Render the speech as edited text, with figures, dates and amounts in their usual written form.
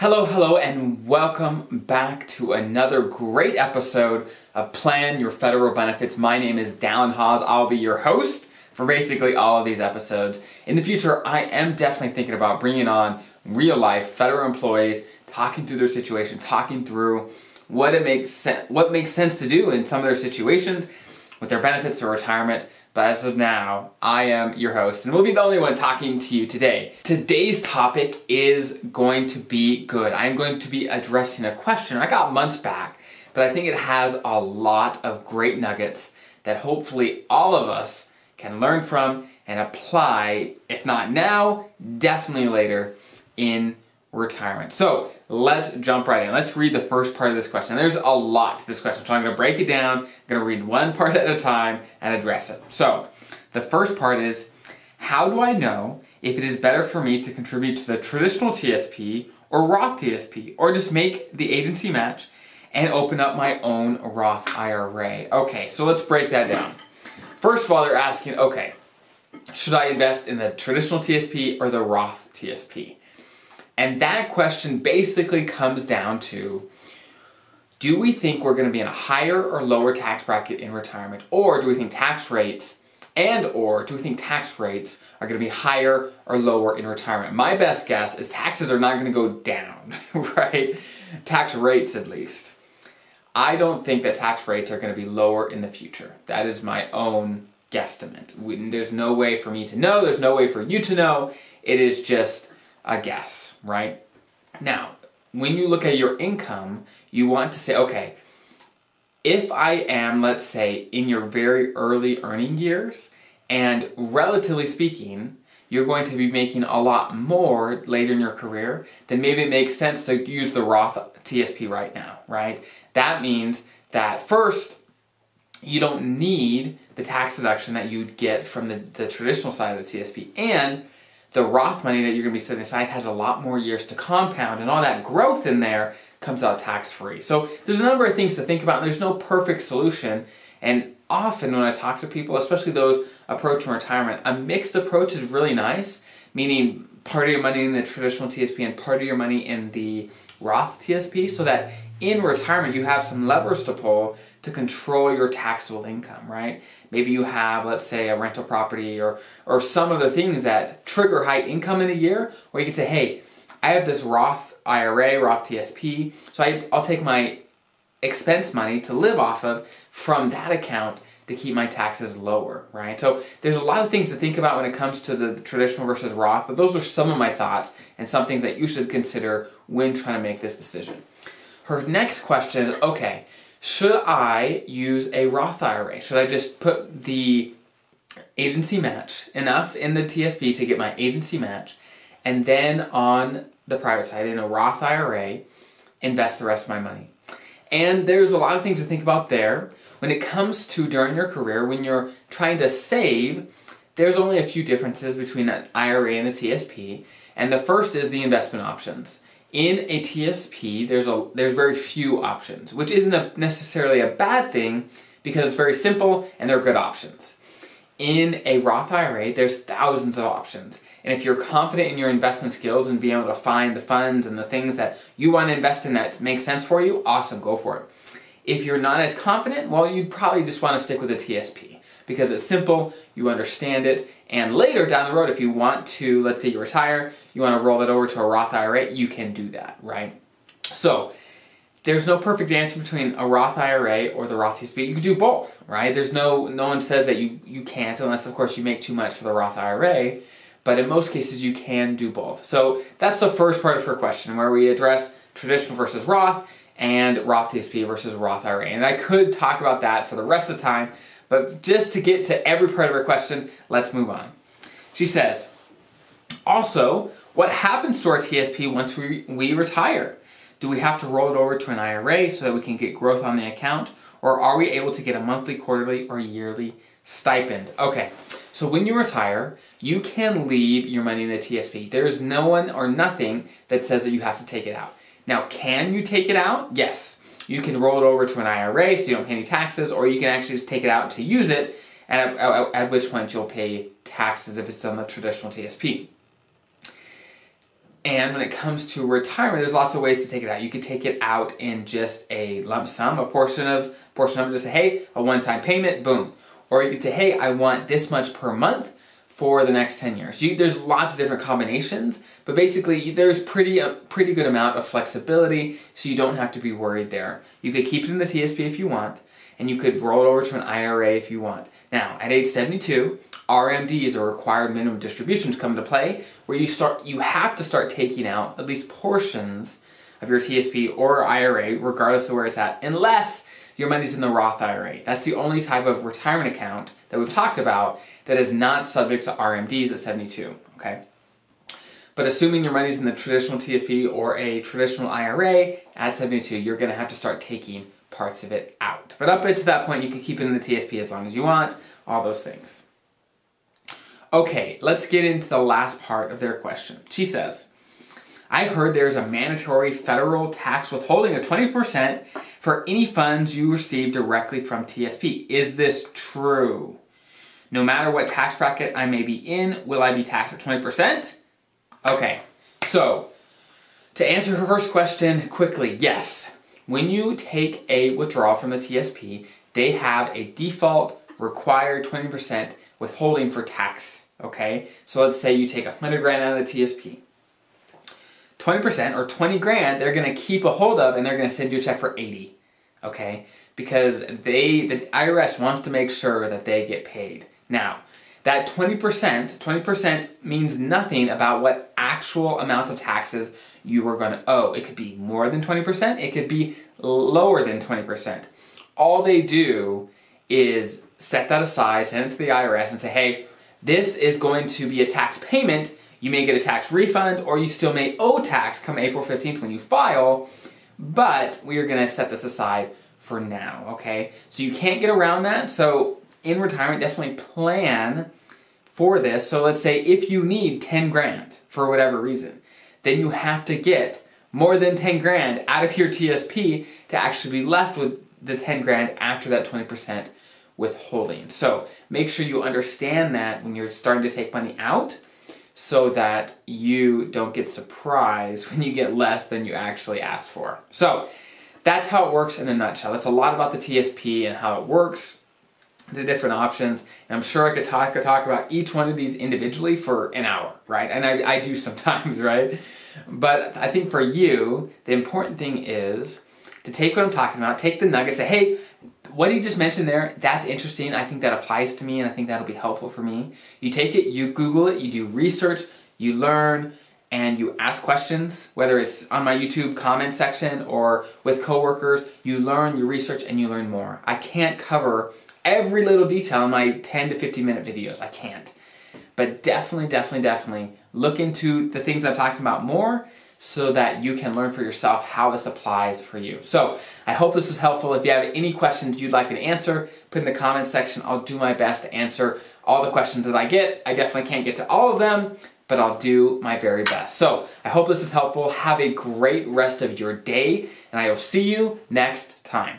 Hello, and welcome back to another great episode of Plan Your Federal Benefits. My name is Dallen Haws. I'll be your host for basically all of these episodes. In the future, I am definitely thinking about bringing on real-life federal employees, talking through their situation, talking through what makes sense to do in some of their situations with their benefits, their retirement. But as of now, I am your host, and we'll be the only one talking to you today. Today's topic is going to be good. I'm going to be addressing a question I got months back, but I think it has a lot of great nuggets that hopefully all of us can learn from and apply, if not now, definitely later in retirement. So let's jump right in. Let's read the first part of this question. There's a lot to this question, so I'm going to break it down. I'm going to read one part at a time and address it. So the first part is, how do I know if it is better for me to contribute to the traditional TSP or Roth TSP, or just make the agency match and open up my own Roth IRA? Okay, so let's break that down. First of all, they're asking, okay, should I invest in the traditional TSP or the Roth TSP? And that question basically comes down to, do we think we're going to be in a higher or lower tax bracket in retirement? Or do we think tax rates are going to be higher or lower in retirement? My best guess is taxes are not going to go down, right? Tax rates, at least. I don't think that tax rates are going to be lower in the future. That is my own guesstimate. There's no way for me to know. There's no way for you to know. It is just a guess, right? Now, when you look at your income, you want to say, okay, if I am, let's say, in your very early earning years, and relatively speaking, you're going to be making a lot more later in your career, then maybe it makes sense to use the Roth TSP right now, right? That means that first, you don't need the tax deduction that you'd get from the traditional side of the TSP, and the Roth money that you're going to be setting aside has a lot more years to compound, and all that growth in there comes out tax-free. So there's a number of things to think about, and there's no perfect solution. And often when I talk to people, especially those approaching retirement, a mixed approach is really nice, meaning part of your money in the traditional TSP and part of your money in the Roth TSP, so that in retirement you have some levers to pull to control your taxable income, right? Maybe you have, let's say, a rental property or some of the things that trigger high income in a year, where you can say, hey, I have this Roth IRA, Roth TSP, so I'll take my expense money to live off of from that account to keep my taxes lower, right? So there's a lot of things to think about when it comes to the traditional versus Roth, but those are some of my thoughts and some things that you should consider when trying to make this decision. Her next question is, okay, should I use a Roth IRA? Should I just put the agency match, enough in the TSP to get my agency match, and then on the private side, in a Roth IRA, invest the rest of my money? And there's a lot of things to think about there. When it comes to during your career, when you're trying to save, there's only a few differences between an IRA and a TSP. And the first is the investment options. In a TSP, there's very few options, which isn't necessarily a bad thing because it's very simple and they're good options. In a Roth IRA, there's thousands of options. And if you're confident in your investment skills and being able to find the funds and the things that you want to invest in that make sense for you, awesome, go for it. If you're not as confident, well, you'd probably just want to stick with a TSP because it's simple, you understand it, and later down the road, if you want to, let's say you retire, you want to roll it over to a Roth IRA, you can do that, right? So there's no perfect answer between a Roth IRA or the Roth TSP. You can do both, right? There's no one says that you can't, unless of course you make too much for the Roth IRA, but in most cases you can do both. So that's the first part of her question, where we address traditional versus Roth and Roth TSP versus Roth IRA. And I could talk about that for the rest of the time, but just to get to every part of her question, let's move on. She says, also, what happens to our TSP once we retire? Do we have to roll it over to an IRA so that we can get growth on the account? Or are we able to get a monthly, quarterly, or yearly stipend? Okay, so when you retire, you can leave your money in the TSP. There's no one or nothing that says that you have to take it out. Now, can you take it out? Yes. You can roll it over to an IRA so you don't pay any taxes, or you can actually just take it out to use it, and at which point you'll pay taxes if it's on the traditional TSP. And when it comes to retirement, there's lots of ways to take it out. You could take it out in just a lump sum, a portion of it, just say, hey, a one-time payment, boom. Or you could say, hey, I want this much per month for the next 10 years. There's lots of different combinations, but basically there's a pretty good amount of flexibility, so you don't have to be worried there. You could keep it in the TSP if you want, and you could roll it over to an IRA if you want. Now, at age 72, RMDs, or required minimum distributions, come into play, where you have to start taking out at least portions of your TSP or IRA, regardless of where it's at, unless your money's in the Roth IRA. That's the only type of retirement account that we've talked about that is not subject to RMDs at 72, okay? But assuming your money's in the traditional TSP or a traditional IRA at 72, you're gonna have to start taking parts of it out. But up until that point, you can keep it in the TSP as long as you want, all those things. Okay, let's get into the last part of their question. She says, I heard there's a mandatory federal tax withholding of 20% for any funds you receive directly from TSP. Is this true? No matter what tax bracket I may be in, will I be taxed at 20%? Okay, so to answer her first question quickly, yes. When you take a withdrawal from the TSP, they have a default required 20% withholding for tax, okay? So let's say you take 100 grand out of the TSP. 20% or 20 grand, they're gonna keep a hold of, and they're gonna send you a check for 80, okay? Because the IRS wants to make sure that they get paid. Now, that 20% means nothing about what actual amount of taxes you are gonna owe. It could be more than 20%, it could be lower than 20%. All they do is set that aside, send it to the IRS and say, hey, this is going to be a tax payment. You may get a tax refund, or you still may owe tax come April 15th when you file, but we are gonna set this aside for now, okay? So you can't get around that. So in retirement, definitely plan for this. So let's say if you need 10 grand for whatever reason, then you have to get more than 10 grand out of your TSP to actually be left with the 10 grand after that 20% withholding. So make sure you understand that when you're starting to take money out, so that you don't get surprised when you get less than you actually asked for. So that's how it works in a nutshell. That's a lot about the TSP and how it works, the different options. And I'm sure I could talk about each one of these individually for an hour, right? And I do sometimes, right? But I think for you, the important thing is to take what I'm talking about, take the nugget, say, hey, what he just mentioned there, that's interesting. I think that applies to me, and I think that'll be helpful for me. You take it, you Google it, you do research, you learn, and you ask questions, whether it's on my YouTube comment section or with coworkers. You learn, you research, and you learn more. I can't cover every little detail in my 10 to 15 minute videos. I can't. But definitely look into the things I'm talking about more, so that you can learn for yourself how this applies for you. So I hope this was helpful. If you have any questions you'd like me to answer, put in the comments section. I'll do my best to answer all the questions that I get. I definitely can't get to all of them, but I'll do my very best. So I hope this is helpful. Have a great rest of your day, and I will see you next time.